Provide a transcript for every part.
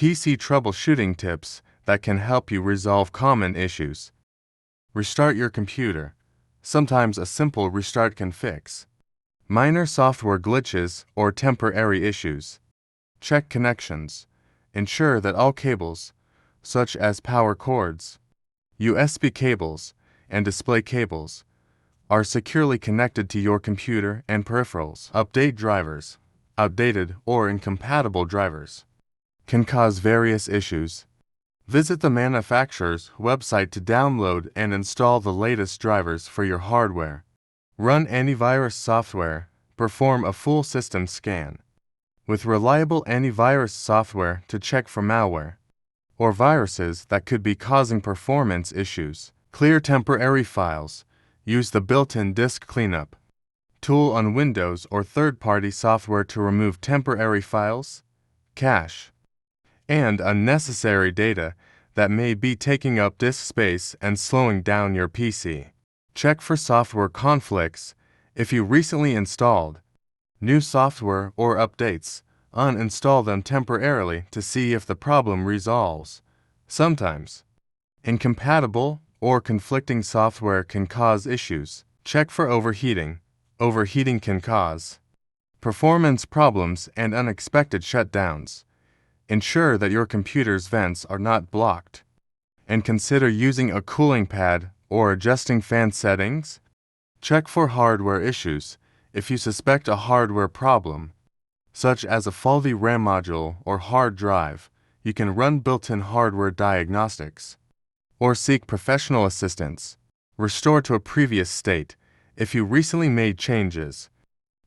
PC troubleshooting tips that can help you resolve common issues. Restart your computer. Sometimes a simple restart can fix minor software glitches or temporary issues. Check connections. Ensure that all cables, such as power cords, USB cables, and display cables, are securely connected to your computer and peripherals. Update drivers. Outdated or incompatible drivers can cause various issues. Visit the manufacturer's website to download and install the latest drivers for your hardware. Run antivirus software. Perform a full system scan with reliable antivirus software to check for malware or viruses that could be causing performance issues. Clear temporary files. Use the built-in disk cleanup tool on Windows or third-party software to remove temporary files, cache, and unnecessary data that may be taking up disk space and slowing down your PC. Check for software conflicts. If you recently installed new software or updates, uninstall them temporarily to see if the problem resolves. Sometimes incompatible or conflicting software can cause issues. Check for overheating. Overheating can cause performance problems and unexpected shutdowns. Ensure that your computer's vents are not blocked, and consider using a cooling pad or adjusting fan settings. Check for hardware issues. If you suspect a hardware problem, such as a faulty RAM module or hard drive, you can run built-in hardware diagnostics or seek professional assistance. Restore to a previous state. If you recently made changes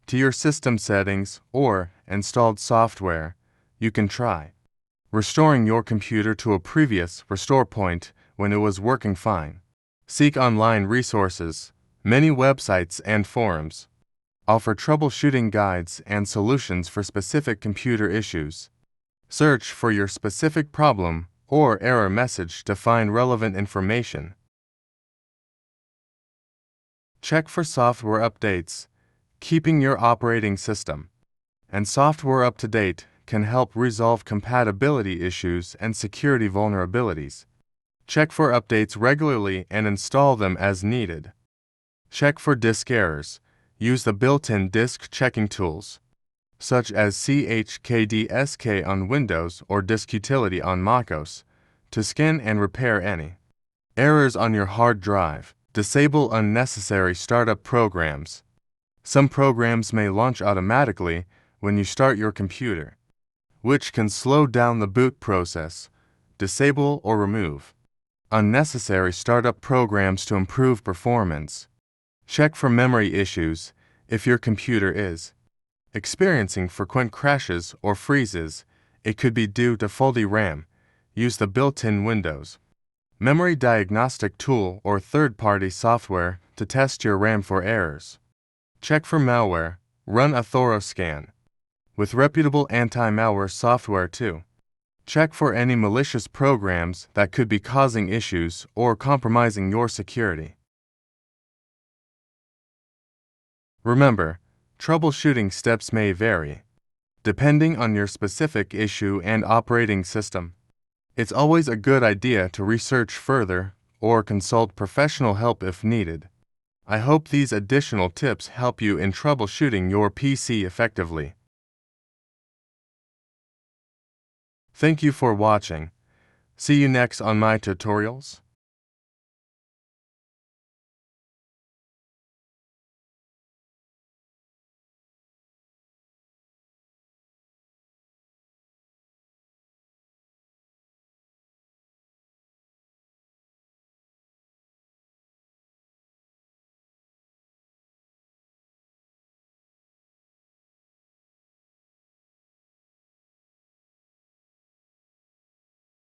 to your system settings or installed software, you can try restoring your computer to a previous restore point when it was working fine. Seek online resources. Many websites and forums offer troubleshooting guides and solutions for specific computer issues. Search for your specific problem or error message to find relevant information. Check for software updates. Keeping your operating system and software up to date can help resolve compatibility issues and security vulnerabilities. Check for updates regularly and install them as needed. Check for disk errors. Use the built-in disk checking tools, such as chkdsk on Windows or Disk Utility on macOS, to scan and repair any errors on your hard drive. Disable unnecessary startup programs. Some programs may launch automatically when you start your computer, which can slow down the boot process. Disable or remove unnecessary startup programs to improve performance. Check for memory issues. If your computer is experiencing frequent crashes or freezes, it could be due to faulty RAM. Use the built-in Windows memory diagnostic tool or third-party software to test your RAM for errors. Check for malware. Run a thorough scan with reputable anti-malware software too. Check for any malicious programs that could be causing issues or compromising your security. Remember, troubleshooting steps may vary depending on your specific issue and operating system. It's always a good idea to research further or consult professional help if needed. I hope these additional tips help you in troubleshooting your PC effectively. Thank you for watching. See you next on my tutorials.